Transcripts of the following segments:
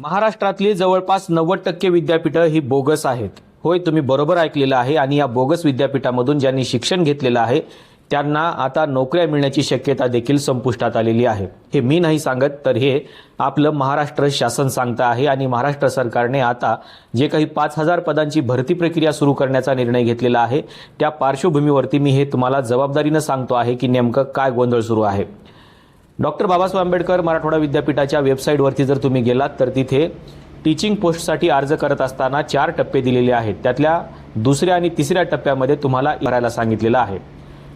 महाराष्ट्रातली जवळपास 90% विद्यापीठं ही बोगस आहेत. होय, तुम्ही बरोबर ऐकलेलं आहे. आणि या बोगस विद्यापीठामधून ज्यांनी शिक्षण घेतलेलं आहे त्यांना आता नोकऱ्या मिळण्याची शक्यता देखील संपुष्टात आलेली आहे. हे मी नाही सांगत, तर हे आपलं महाराष्ट्र शासन सांगतं आहे. आणि महाराष्ट्र सरकारने आता जे काही 5000 पदांची भरती प्रक्रिया सुरू करण्याचा निर्णय घेतलेला आहे त्या पार्श्वभूमीवरती मी हे तुम्हाला जबाबदारीनं सांगतो आहे की नेमकं काय गोंधळ सुरू आहे. डॉक्टर बाबासाहेब आंबेडकर मराठवाडा विद्यापीठाच्या वेबसाईटवरती जर तुम्ही गेलात तर तिथे टीचिंग पोस्टसाठी अर्ज करत असताना 4 टप्पे दिलेले आहेत. त्यातल्या दुसऱ्या आणि तिसऱ्या टप्प्यामध्ये तुम्हाला भरायला सांगितलेलं आहे.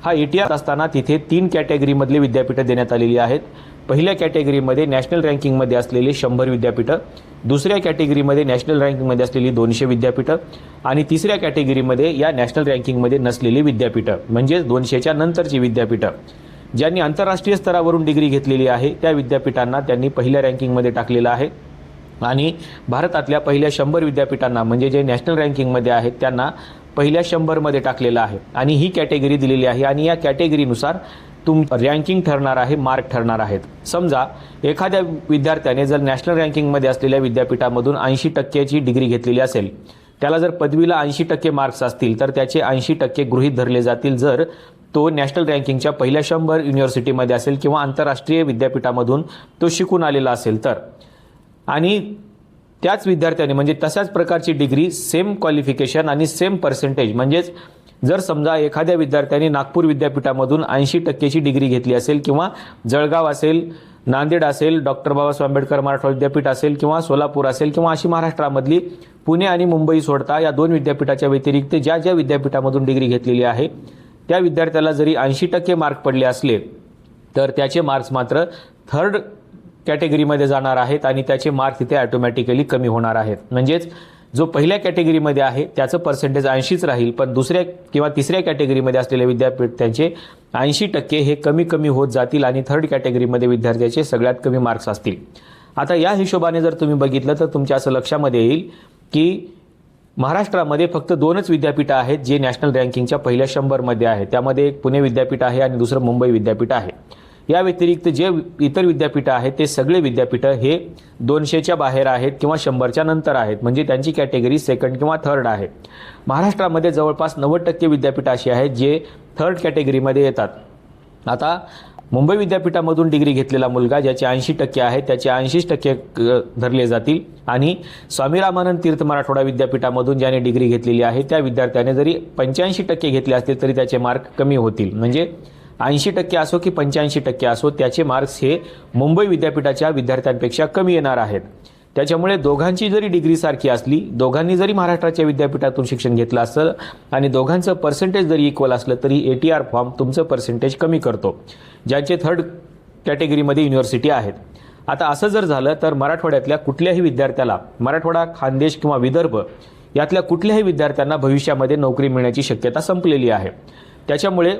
हा ETR असताना तिथे 3 कॅटेगरीमधले विद्यापीठं देण्यात आलेली आहेत. पहिल्या कॅटेगरीमध्ये नॅशनल रँकिंगमध्ये असलेले 100 विद्यापीठं, दुसऱ्या कॅटेगरीमध्ये नॅशनल रँकिंगमध्ये असलेली 200 विद्यापीठं आणि तिसऱ्या कॅटेगरीमध्ये या नॅशनल रँकिंगमध्ये नसलेली विद्यापीठं म्हणजे 200च्या नंतरची विद्यापीठं. ज्यांनी आंतरराष्ट्रीय स्तरावरून डिग्री घेतलेली आहे त्या विद्यापीठांना त्यांनी पहिल्या रँकिंगमध्ये टाकलेलं आहे. आणि भारतातल्या पहिल्या 100 विद्यापीठांना म्हणजे जे नॅशनल रँकिंगमध्ये आहेत त्यांना पहिल्या 100 मध्ये टाकलेलं आहे. आणि ही कॅटेगरी दिलेली आहे आणि या कॅटेगरीनुसार रँकिंग ठरणार आहे, मार्क ठरणार आहेत. समजा एखाद्या विद्यार्थ्याने जर नॅशनल रँकिंगमध्ये असलेल्या विद्यापीठामधून 80% डिग्री घेतलेली असेल, त्याला जर पदवीला 80% मार्क्स असतील तर त्याचे 80% गृहीत धरले जातील जर तो नॅशनल रँकिंगच्या पहिल्या 100 युनिव्हर्सिटीमध्ये असेल किंवा आंतरराष्ट्रीय विद्यापीठामधून तो शिकून आलेला असेल तर. आणि त्याच विद्यार्थ्याने म्हणजे तशाच प्रकारची डिग्री, सेम क्वालिफिकेशन आणि सेम पर्सेंटेज म्हणजेच जर समजा एखाद्या विद्यार्थ्याने नागपूर विद्यापीठामधून 80%ची डिग्री घेतली असेल किंवा जळगाव असेल, नांदेड असेल, डॉक्टर बाबासाहेब आंबेडकर मराठवाडा विद्यापीठ असेल किंवा सोलापूर असेल किंवा अशी महाराष्ट्रामधली पुणे आणि मुंबई सोडता या 2 विद्यापीठाच्या व्यतिरिक्त ज्या ज्या विद्यापीठामधून डिग्री घेतलेली आहे त्या विद्यार्थ्याला जरी 80% मार्क पडले असले तर त्याचे मार्क्स मात्र 3rd कॅटेगरीमध्ये जाणार आहेत आणि त्याचे मार्क्स तिथे ऑटोमॅटिकली कमी होणार आहेत. म्हणजेच जो पहिल्या कॅटेगरीमध्ये आहे त्याचं पर्सेंटेज 80च राहील, पण दुसऱ्या किंवा तिसऱ्या कॅटेगरीमध्ये असलेले विद्यापीठ त्यांचे 80% हे कमी कमी होत जातील आणि 3rd कॅटेगरीमध्ये विद्यार्थ्याचे सगळ्यात कमी मार्क्स असतील. आता या हिशोबाने जर तुम्ही बघितलं तर तुमच्या असं लक्षामध्ये येईल की महाराष्ट्रामध्ये फक्त 2च विद्यापीठं आहेत जे नॅशनल रँकिंगच्या पहिल्या 100 मध्ये आहेत. त्यामध्ये एक पुणे विद्यापीठ आहे आणि दुसरं मुंबई विद्यापीठ आहे. या व्यतिरिक्त जे इतर विद्यापीठं आहेत ते सगळे विद्यापीठं हे 200च्या बाहेर आहेत किंवा 100च्या नंतर आहेत, म्हणजे त्यांची कॅटेगरी 2nd किंवा 3rd आहे. महाराष्ट्रामध्ये जवळपास 90% विद्यापीठं अशी आहेत जे 3rd कॅटेगरीमध्ये येतात. आता मुंबई विद्यापीठामधून डिग्री घेतलेला मुलगा ज्याचे 80% आहे त्याचे 80% धरले जातील. आणि स्वामी रामानंद तीर्थ मराठवाडा विद्यापीठामधून ज्याने डिग्री घेतलेली आहे त्या विद्यार्थ्याने जरी 85% घेतले असतील तरी त्याचे मार्क कमी होतील. म्हणजे 80% असो की 85% असो त्याचे मार्क्स हे मुंबई विद्यापीठाच्या विद्यार्थ्यांपेक्षा कमी येणार आहेत. त्याच्यामुळे दोघांची जरी डिग्री सारखी असली, दोघांनी जरी महाराष्ट्राच्या विद्यापीठातून शिक्षण घेतलं असलं आणि दोघांचं पर्सेंटेज जरी इक्वल असलं तरी ETR फॉर्म तुमचं पर्सेंटेज कमी करतो ज्यांचे 3rd कॅटेगरीमध्ये युनिव्हर्सिटी आहेत. आता असं जर झालं तर मराठवाड्यातल्या कुठल्याही विद्यार्थ्याला, मराठवाडा, खानदेश किंवा विदर्भ यातल्या कुठल्याही विद्यार्थ्यांना भविष्यामध्ये नोकरी मिळण्याची शक्यता संपलेली आहे. त्याच्यामुळे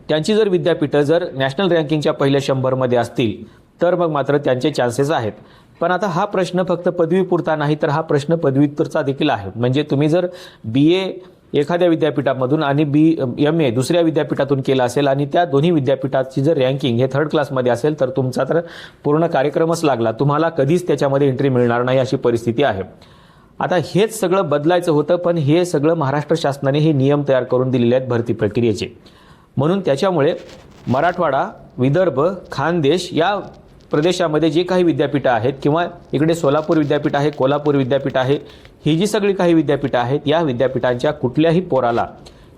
त्यांची जर विद्यापीठं जर नॅशनल रँकिंगच्या पहिल्या 100 मध्ये असतील तर मग मात्र त्यांचे चान्सेस आहेत. पण आता हा प्रश्न फक्त पदवीपुरता नाही तर हा प्रश्न पदव्युत्तरचा देखील आहे. म्हणजे तुम्ही जर BA एखाद्या विद्यापीठामधून आणि MA दुसऱ्या विद्यापीठातून केला असेल आणि त्या दोन्ही विद्यापीठाची जर रँकिंग हे 3rd क्लासमध्ये असेल तर तुमचा तर पूर्ण कार्यक्रमच लागला, तुम्हाला कधीच त्याच्यामध्ये एंट्री मिळणार नाही अशी परिस्थिती आहे. आता हेच सगळं बदलायचं होतं, पण हे सगळं महाराष्ट्र शासनाने हे नियम तयार करून दिलेले आहेत भरती प्रक्रियेचे. म्हणून त्याच्यामुळे मराठवाडा, विदर्भ, खानदेश या प्रदेशामध्ये जे काही विद्यापीठं आहेत किंवा इकडे सोलापूर विद्यापीठ आहे, कोल्हापूर विद्यापीठ आहे, ही जी सगळी काही विद्यापीठं आहेत या विद्यापीठांच्या कुठल्याही पोराला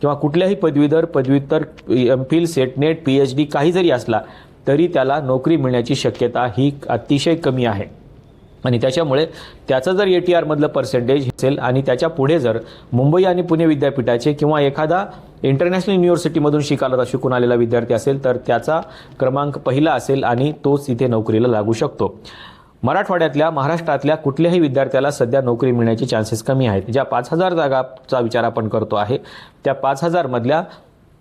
किंवा कुठल्याही पदवीधर, पदव्युत्तर, MPhil, सेट, नेट, PhD काही जरी असला तरी त्याला नोकरी मिळण्याची शक्यता ही अतिशय कमी आहे. आणि त्याच्यामुळे त्याचं जर ETR मधलं पर्सेंटेज असेल आणि त्याच्या पुढे जर मुंबई आणि पुणे विद्यापीठाचे किंवा एखादा इंटरनॅशनल युनिव्हर्सिटीमधून शिकून आलेला विद्यार्थी असेल तर त्याचा क्रमांक पहिला असेल आणि तोच इथे नोकरीला लागू शकतो. मराठवाड्यातल्या, महाराष्ट्रातल्या कुठल्याही विद्यार्थ्याला सध्या नोकरी मिळण्याचे चान्सेस कमी आहेत. ज्या 5000 जागाचा विचार आपण करतो आहे त्या 5000 मधल्या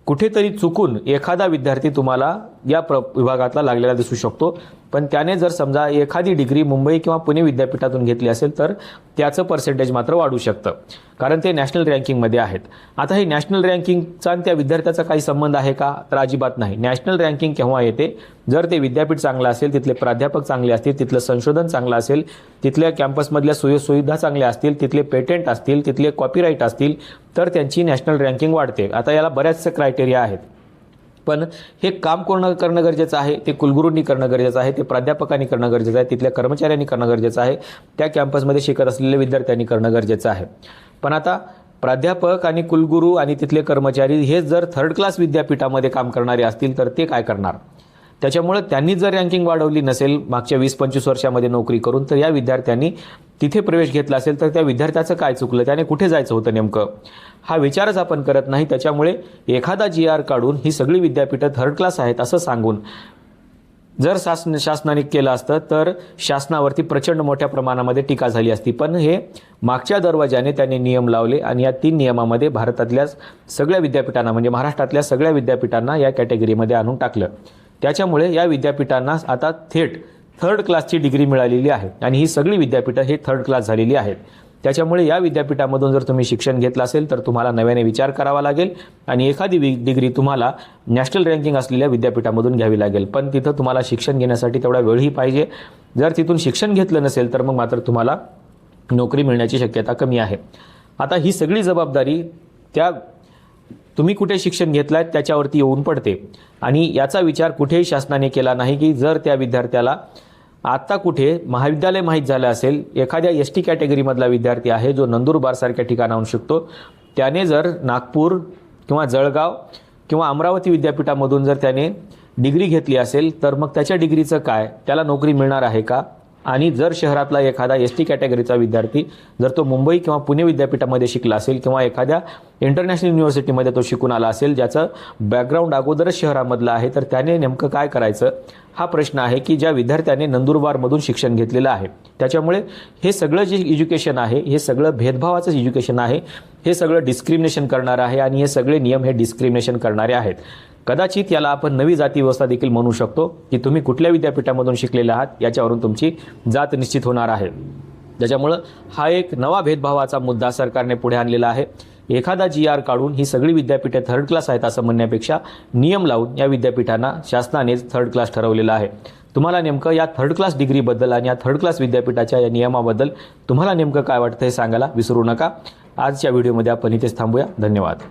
कुठेतरी चुकून एखादा विद्यार्थी तुम्हाला या विभागातला लागलेला दिसू शकतो. पण त्याने जर समजा एखादी डिग्री मुंबई किंवा पुणे विद्यापीठातून घेतली असेल तर त्याचं पर्सेंटेज मात्र वाढू शकतं, कारण ते नॅशनल रँकिंगमध्ये आहेत. आता हे नॅशनल रँकिंगचा आणि त्या विद्यार्थ्याचा काही संबंध आहे का, तर अजिबात नाही. नॅशनल रँकिंग केव्हा येते, जर ते विद्यापीठ चांगलं असेल, तिथले प्राध्यापक चांगले असतील, तिथलं संशोधन चांगलं असेल, तिथल्या कॅम्पसमधल्या सोयीसुविधा चांगल्या असतील, तिथले पेटंट असतील, तिथले कॉपीराईट असतील, तर त्यांची नॅशनल रँकिंग वाढते. आता याला बऱ्याचशा क्रायटेरिया आहेत, पण हे काम करणं गरजेचं आहे, ते कुलगुरूंनी करणं गरजेचं आहे, ते प्राध्यापकांनी करणं गरजेचं आहे, तिथल्या कर्मचाऱ्यांनी करणं गरजेचं आहे, त्या कॅम्पसमध्ये शिकत असलेल्या विद्यार्थ्यांनी करणं गरजेचं आहे. पण आता प्राध्यापक आणि कुलगुरू आणि तिथले कर्मचारी हे जर थर्ड क्लास विद्यापीठामध्ये काम करणारे असतील तर ते काय करणार? त्याच्यामुळे त्यांनी जर रँकिंग वाढवली नसेल मागच्या 20-25 वर्षामध्ये नोकरी करून, तर या विद्यार्थ्यांनी तिथे प्रवेश घेतला असेल तर त्या विद्यार्थ्याचं काय चुकलं, त्याने कुठे जायचं होतं नेमकं, हा विचारच आपण करत नाही. त्याच्यामुळे एखादा GR काढून ही सगळी विद्यापीठं थर्ड क्लास आहेत असं सांगून जर शासनाने केलं असतं तर शासनावरती प्रचंड मोठ्या प्रमाणामध्ये टीका झाली असती. पण हे मागच्या दरवाजाने त्यांनी नियम लावले आणि या 3 नियमामध्ये भारतातल्या सगळ्या विद्यापीठांना म्हणजे महाराष्ट्रातल्या सगळ्या विद्यापीठांना या कॅटेगरीमध्ये आणून टाकलं. त्याच्यामुळे या विद्यापीठांना आता थेट थर्ड क्लासची डिग्री मिळालेली आहे आणि ही सगळी विद्यापीठं हे थर्ड क्लास झालेली आहेत. त्याच्यामुळे या विद्यापीठामधून जर तुम्ही शिक्षण घेतलं असेल तर तुम्हाला नव्याने विचार करावा लागेल आणि एखादी डिग्री तुम्हाला नॅशनल रँकिंग असलेल्या विद्यापीठामधून घ्यावी लागेल. पण तिथं तुम्हाला शिक्षण घेण्यासाठी तेवढा वेळही पाहिजे. जर तिथून शिक्षण घेतलं नसेल तर मग मात्र तुम्हाला नोकरी मिळण्याची शक्यता कमी आहे. आता ही सगळी जबाबदारी त्या तुम्ही कुठे शिक्षण घेतलाय त्याच्यावरती येऊन पडते आणि याचा विचार कुठेही शासनाने केला नाही की जर त्या विद्यार्थ्याला आता कुठे महाविद्यालय माहीत झालं असेल, एखाद्या ST कॅटेगरीमधला विद्यार्थी आहे जो नंदुरबारसारख्या ठिकाणाहून शिकतो, त्याने जर नागपूर किंवा जळगाव किंवा अमरावती विद्यापीठामधून जर त्याने डिग्री घेतली असेल तर मग त्याच्या डिग्रीचं काय, त्याला नोकरी मिळणार आहे का? आणि जर शहरातला एखादा ST कॅटेगरीचा विद्यार्थी जर तो मुंबई किंवा पुणे विद्यापीठामध्ये शिकला असेल किंवा एखाद्या इंटरनॅशनल युनिव्हर्सिटीमध्ये तो शिकून आला असेल ज्याचं बॅकग्राऊंड अगोदरच शहरामधलं आहे, तर त्याने नेमकं काय करायचं हा प्रश्न आहे की ज्या विद्यार्थ्याने नंदुरबारमधून शिक्षण घेतलेलं आहे. त्याच्यामुळे हे सगळं जे एज्युकेशन आहे हे सगळं भेदभावाचं एज्युकेशन आहे, हे सगळं डिस्क्रिमिनेशन करणारं आहे आणि हे सगळे नियम हे डिस्क्रिमिनेशन करणारे आहेत. कदाचित याला आपण नवी जाती व्यवस्था देखील म्हणू शकतो की तुम्ही कुठल्या विद्यापीठामधून शिकलेले आहात याच्यावरून तुमची जात निश्चित होणार आहे. त्याच्यामुळं हा एक नवा भेदभावाचा मुद्दा सरकारने पुढे आणलेला आहे. एखादा GR काढून ही सगळी विद्यापीठे थर्ड क्लास आहेत असं म्हणण्यापेक्षा नियम लावून या विद्यापीठांना शासनानेच थर्ड क्लास ठरवलेला आहे. तुम्हाला नेमकं या थर्ड क्लास डिग्रीबद्दल आणि या थर्ड क्लास विद्यापीठाच्या या नियमाबद्दल तुम्हाला नेमकं काय वाटतं हे सांगायला विसरू नका. आजच्या व्हिडिओमध्ये आपण इथेच थांबूया. धन्यवाद.